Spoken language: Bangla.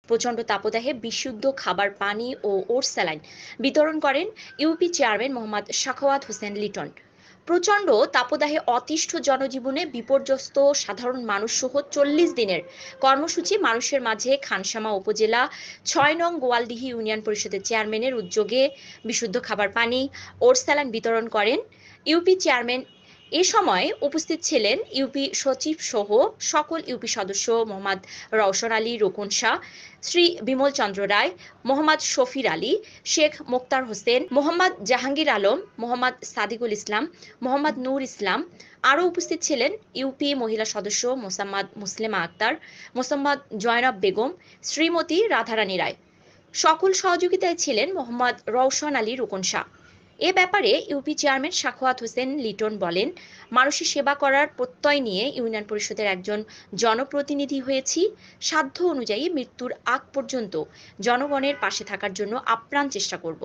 প্রচণ্ড তাপদাহে বিশুদ্ধ খাবার পানি ও ওটস স্যালাইন বিতরণ করেন ইউপি চেয়ারম্যান মোহাম্মদ সাখাওয়াত হোসেন লিটন। প্রচণ্ড তাপদাহে অতিষ্ঠ জনজীবনে বিপর্যস্ত সাধারণ মানুষ সহ ৪০ দিনের কর্মসূচি মানুষের মাঝে খানসামা উপজেলা ৬ নং গোয়ালদিহি ইউনিয়ন পরিষদের চেয়ারম্যানের উদ্যোগে বিশুদ্ধ খাবার পানি ওটস স্যালাইন বিতরণ করেন ইউপি চেয়ারম্যান। এ সময় উপস্থিত ছিলেন ইউপি সচিব সহ সকল ইউপি সদস্য মোহাম্মদ রওশন আলী রোকন শাহ, শ্রী বিমল চন্দ্র রায়, মোহাম্মদ শফির আলী, শেখ মোক্তার হোসেন, মোহাম্মদ জাহাঙ্গীর আলম, মোহাম্মদ সাদিকুল ইসলাম, মোহাম্মদ নূর ইসলাম। আরও উপস্থিত ছিলেন ইউপি মহিলা সদস্য মোসাম্মদ মুসলিমা আক্তার, মোসাম্মদ জয়নব বেগম, শ্রীমতী রাধারানী রায়। সকল সহযোগিতায় ছিলেন মোহাম্মদ রওশন আলী রোকন শাহ। এ ব্যাপারে ইউপি চেয়ারম্যান সাখাওয়াত হোসেন লিটন বলেন, মানুষের সেবা করার প্রত্যয় নিয়ে ইউনিয়ন পরিষদের একজন জনপ্রতিনিধি হয়েছি। সাধ্য অনুযায়ী মৃত্যুর আগ পর্যন্ত জনগণের পাশে থাকার জন্য আপ্রাণ চেষ্টা করব।